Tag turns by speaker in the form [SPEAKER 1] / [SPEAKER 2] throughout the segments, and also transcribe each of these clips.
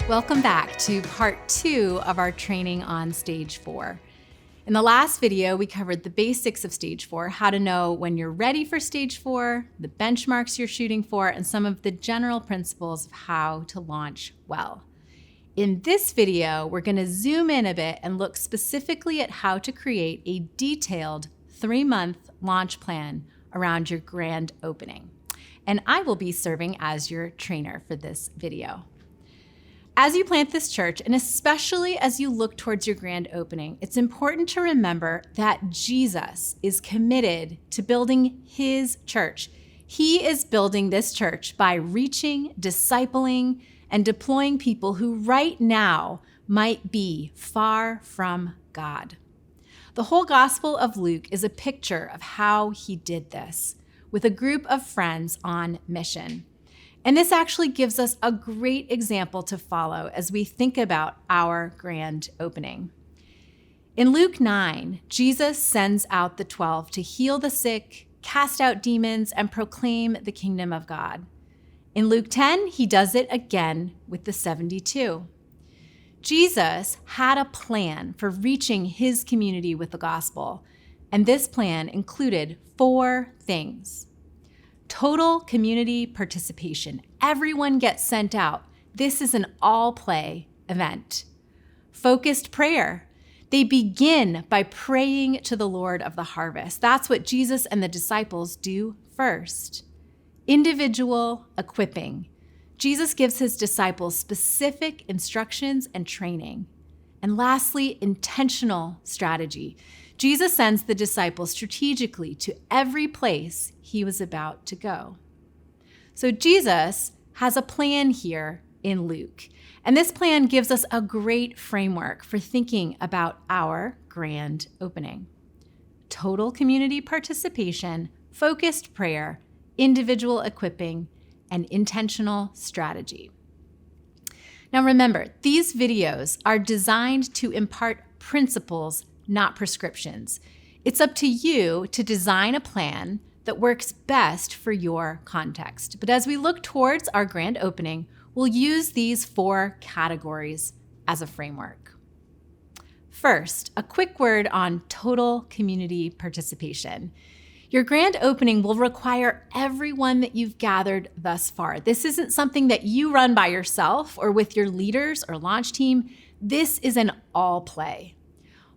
[SPEAKER 1] Welcome back to part 2 of our training on stage 4. In the last video, we covered the basics of stage 4, how to know when you're ready for stage 4, the benchmarks you're shooting for, and some of the general principles of how to launch well. In this video, we're going to zoom in a bit and look specifically at how to create a detailed 3-month launch plan around your grand opening. And I will be serving as your trainer for this video. As you plant this church, and especially as you look towards your grand opening, it's important to remember that Jesus is committed to building his church. He is building this church by reaching, discipling, and deploying people who right now might be far from God. The whole Gospel of Luke is a picture of how he did this with a group of friends on mission. And this actually gives us a great example to follow as we think about our grand opening. In Luke 9, Jesus sends out the 12 to heal the sick, cast out demons, and proclaim the kingdom of God. In Luke 10, he does it again with the 72. Jesus had a plan for reaching his community with the gospel, and this plan included 4 things. Total community participation. Everyone gets sent out. This is an all-play event. Focused prayer. They begin by praying to the Lord of the harvest. That's what Jesus and the disciples do first. Individual equipping. Jesus gives his disciples specific instructions and training. And lastly, intentional strategy. Jesus sends the disciples strategically to every place he was about to go. So Jesus has a plan here in Luke, and this plan gives us a great framework for thinking about our grand opening. Total community participation, focused prayer, individual equipping, and intentional strategy. Now remember, these videos are designed to impart principles, not prescriptions. It's up to you to design a plan that works best for your context. But as we look towards our grand opening, we'll use these 4 categories as a framework. First, a quick word on total community participation. Your grand opening will require everyone that you've gathered thus far. This isn't something that you run by yourself or with your leaders or launch team. This is an all play.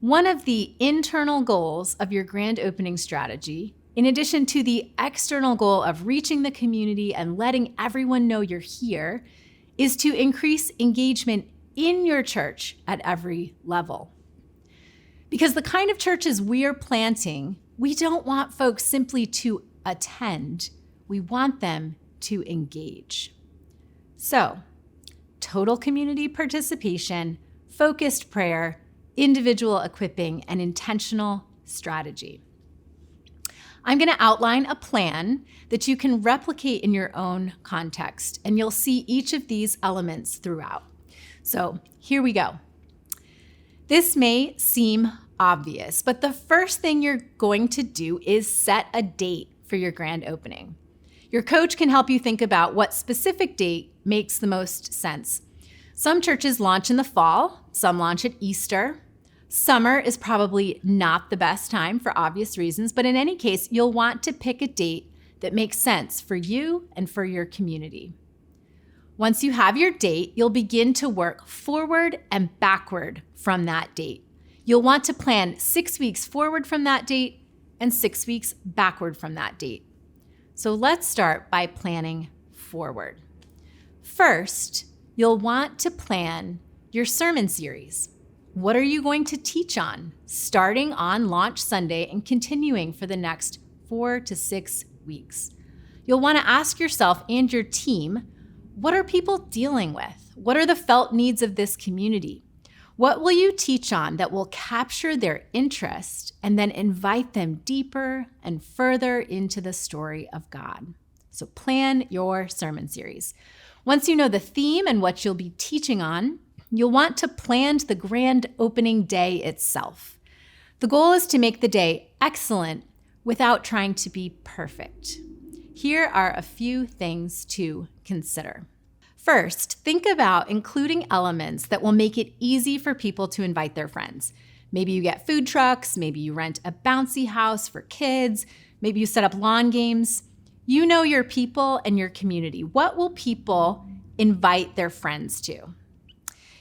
[SPEAKER 1] One of the internal goals of your grand opening strategy, in addition to the external goal of reaching the community and letting everyone know you're here, is to increase engagement in your church at every level. Because the kind of churches we're planting, we don't want folks simply to attend. We want them to engage. So, total community participation, focused prayer, individual equipping, and intentional strategy. I'm going to outline a plan that you can replicate in your own context, and you'll see each of these elements throughout. So here we go. This may seem obvious, but the first thing you're going to do is set a date for your grand opening. Your coach can help you think about what specific date makes the most sense. Some churches launch in the fall, some launch at Easter. Summer is probably not the best time for obvious reasons, but in any case, you'll want to pick a date that makes sense for you and for your community. Once you have your date, you'll begin to work forward and backward from that date. You'll want to plan 6 weeks forward from that date and 6 weeks backward from that date. So let's start by planning forward. First, you'll want to plan your sermon series. What are you going to teach on, starting on launch Sunday and continuing for the next 4 to 6 weeks? You'll want to ask yourself and your team, what are people dealing with? What are the felt needs of this community? What will you teach on that will capture their interest and then invite them deeper and further into the story of God? So plan your sermon series. Once you know the theme and what you'll be teaching on, you'll want to plan the grand opening day itself. The goal is to make the day excellent without trying to be perfect. Here are a few things to consider. First, think about including elements that will make it easy for people to invite their friends. Maybe you get food trucks, maybe you rent a bouncy house for kids, maybe you set up lawn games. You know your people and your community. What will people invite their friends to?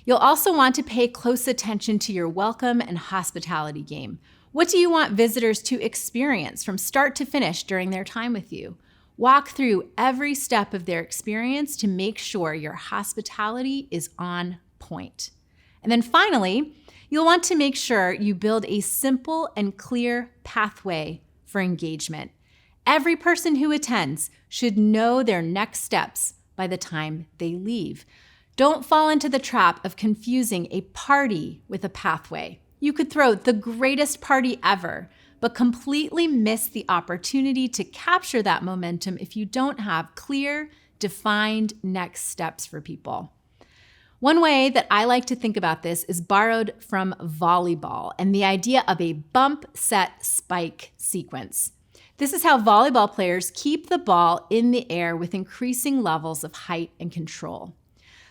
[SPEAKER 1] You'll also want to pay close attention to your welcome and hospitality game. What do you want visitors to experience from start to finish during their time with you? Walk through every step of their experience to make sure your hospitality is on point. And then finally, you'll want to make sure you build a simple and clear pathway for engagement. Every person who attends should know their next steps by the time they leave. Don't fall into the trap of confusing a party with a pathway. You could throw the greatest party ever, but completely miss the opportunity to capture that momentum if you don't have clear, defined next steps for people. One way that I like to think about this is borrowed from volleyball and the idea of a bump, set, spike sequence. This is how volleyball players keep the ball in the air with increasing levels of height and control.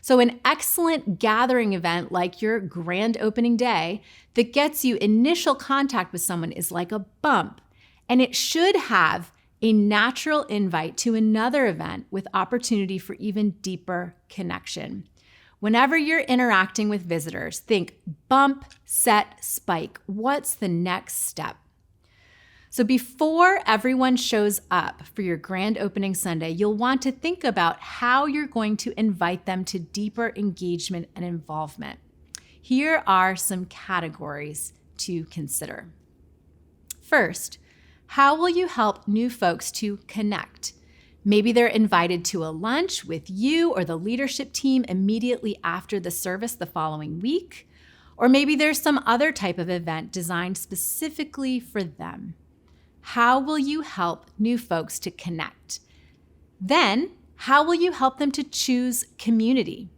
[SPEAKER 1] So an excellent gathering event like your grand opening day that gets you initial contact with someone is like a bump, and it should have a natural invite to another event with opportunity for even deeper connection. Whenever you're interacting with visitors, think bump, set, spike. What's the next step? So before everyone shows up for your grand opening Sunday, you'll want to think about how you're going to invite them to deeper engagement and involvement. Here are some categories to consider. First, how will you help new folks to connect? Maybe they're invited to a lunch with you or the leadership team immediately after the service the following week, or maybe there's some other type of event designed specifically for them. How will you help new folks to connect? Then, how will you help them to choose community?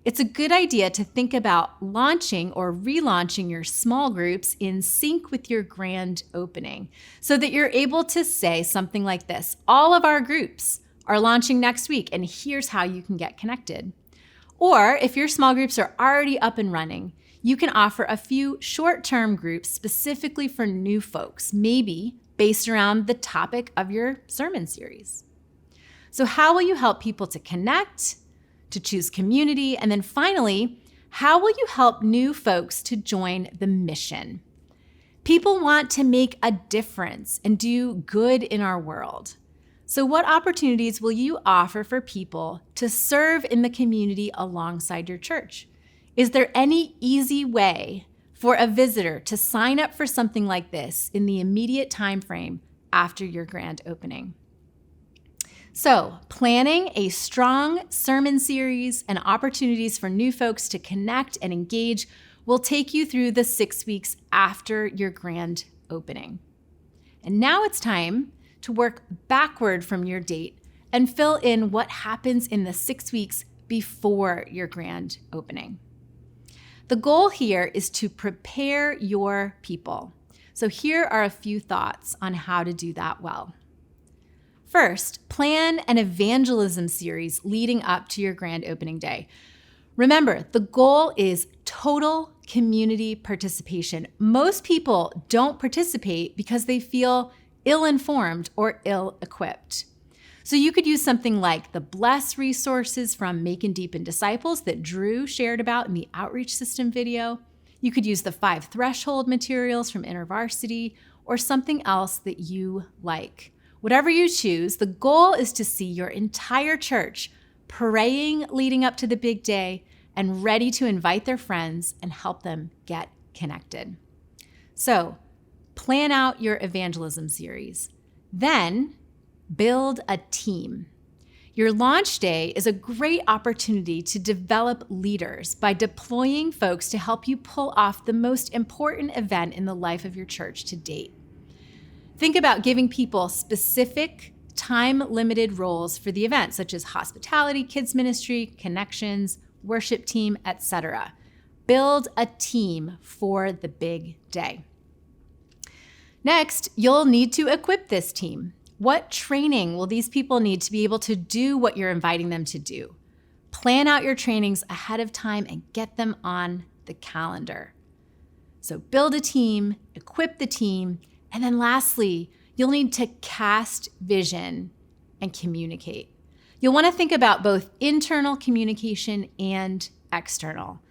[SPEAKER 1] It's a good idea to think about launching or relaunching your small groups in sync with your grand opening so that you're able to say something like this: all of our groups are launching next week, and here's how you can get connected. Or if your small groups are already up and running, you can offer a few short-term groups specifically for new folks, maybe based around the topic of your sermon series. So how will you help people to connect, to choose community, and then finally, how will you help new folks to join the mission? People want to make a difference and do good in our world. So what opportunities will you offer for people to serve in the community alongside your church? Is there any easy way for a visitor to sign up for something like this in the immediate time frame after your grand opening? So, planning a strong sermon series and opportunities for new folks to connect and engage will take you through the 6 weeks after your grand opening. And now it's time to work backward from your date and fill in what happens in the 6 weeks before your grand opening. The goal here is to prepare your people. So here are a few thoughts on how to do that well. First, plan an evangelism series leading up to your grand opening day. Remember, the goal is total community participation. Most people don't participate because they feel ill-informed or ill-equipped. So you could use something like the Bless resources from Make and Deepen Disciples that Drew shared about in the Outreach System video. You could use the 5 Threshold materials from InterVarsity or something else that you like. Whatever you choose, the goal is to see your entire church praying leading up to the big day and ready to invite their friends and help them get connected. So plan out your evangelism series. Then build a team. Your launch day is a great opportunity to develop leaders by deploying folks to help you pull off the most important event in the life of your church to date. Think about giving people specific time-limited roles for the event, such as hospitality, kids ministry, connections, worship team, etc. Build a team for the big day. Next, you'll need to equip this team. What training will these people need to be able to do what you're inviting them to do? Plan out your trainings ahead of time and get them on the calendar. So build a team, equip the team, and then lastly, you'll need to cast vision and communicate. You'll want to think about both internal communication and external.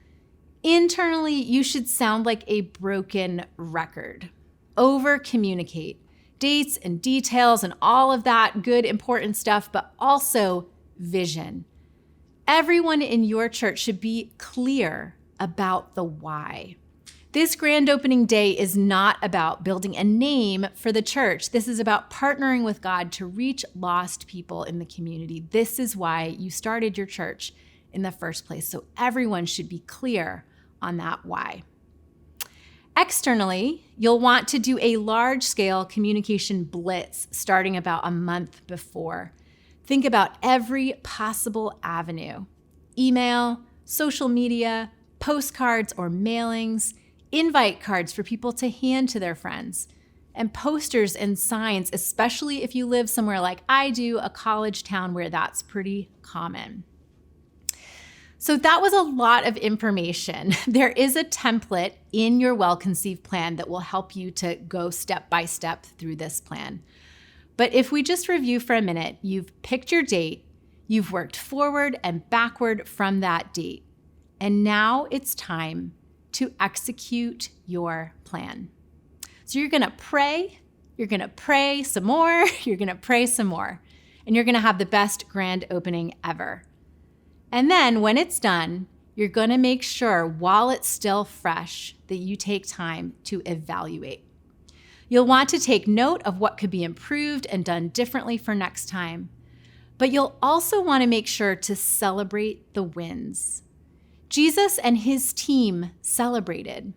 [SPEAKER 1] Internally, you should sound like a broken record. Over-communicate. Dates and details and all of that good, important stuff, but also vision. Everyone in your church should be clear about the why. This grand opening day is not about building a name for the church. This is about partnering with God to reach lost people in the community. This is why you started your church in the first place. So everyone should be clear on that why. Externally, you'll want to do a large-scale communication blitz starting about a month before. Think about every possible avenue: email, social media, postcards or mailings, invite cards for people to hand to their friends, and posters and signs, especially if you live somewhere like I do, a college town where that's pretty common. So that was a lot of information. There is a template in your well-conceived plan that will help you to go step by step through this plan. But if we just review for a minute, you've picked your date, you've worked forward and backward from that date, and now it's time to execute your plan. So you're gonna pray some more, you're gonna pray some more, and you're gonna have the best grand opening ever. And then when it's done, you're gonna make sure while it's still fresh that you take time to evaluate. You'll want to take note of what could be improved and done differently for next time, but you'll also want to make sure to celebrate the wins. Jesus and his team celebrated.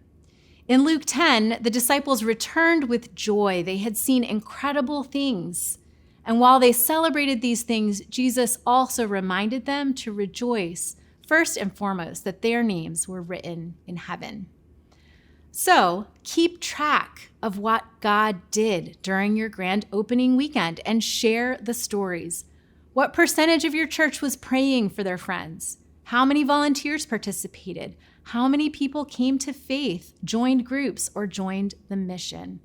[SPEAKER 1] In Luke 10, the disciples returned with joy. They had seen incredible things. And while they celebrated these things, Jesus also reminded them to rejoice, first and foremost, that their names were written in heaven. So keep track of what God did during your grand opening weekend and share the stories. What percentage of your church was praying for their friends? How many volunteers participated? How many people came to faith, joined groups, or joined the mission?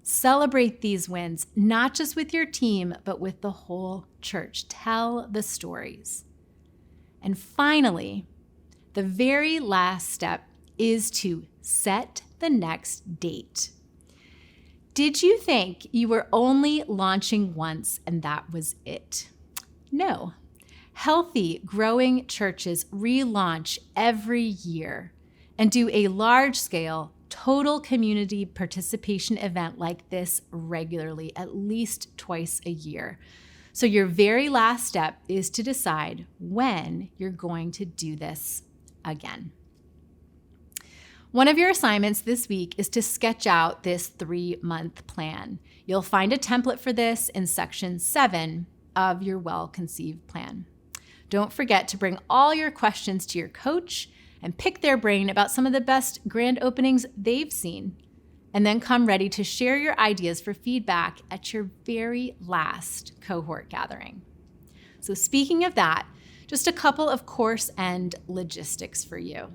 [SPEAKER 1] Celebrate these wins, not just with your team, but with the whole church. Tell the stories. And finally, the very last step is to set the next date. Did you think you were only launching once and that was it? No. Healthy, growing churches relaunch every year and do a large-scale total community participation event like this regularly, at least twice a year. So your very last step is to decide when you're going to do this again. One of your assignments this week is to sketch out this 3-month plan. You'll find a template for this in section 7 of your well-conceived plan. Don't forget to bring all your questions to your coach and pick their brain about some of the best grand openings they've seen, and then come ready to share your ideas for feedback at your very last cohort gathering. So speaking of that, just a couple of course and logistics for you.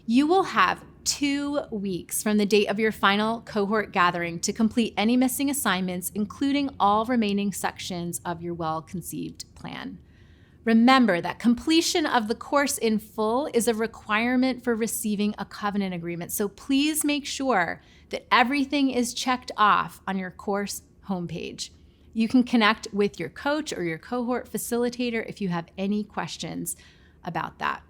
[SPEAKER 1] You will have 2 weeks from the date of your final cohort gathering to complete any missing assignments, including all remaining sections of your well-conceived plan. Remember that completion of the course in full is a requirement for receiving a covenant agreement. So please make sure that everything is checked off on your course homepage. You can connect with your coach or your cohort facilitator if you have any questions about that.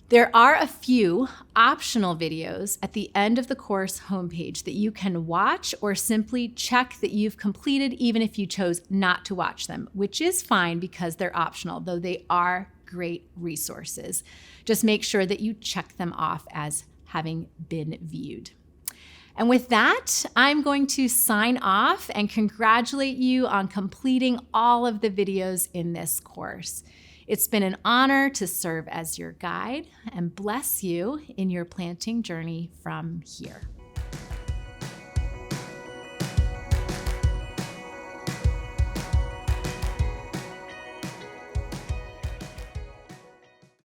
[SPEAKER 1] There are a few optional videos at the end of the course homepage that you can watch or simply check that you've completed even if you chose not to watch them, which is fine because they're optional, though they are great resources. Just make sure that you check them off as having been viewed. And with that, I'm going to sign off and congratulate you on completing all of the videos in this course. It's been an honor to serve as your guide and bless you in your planting journey from here.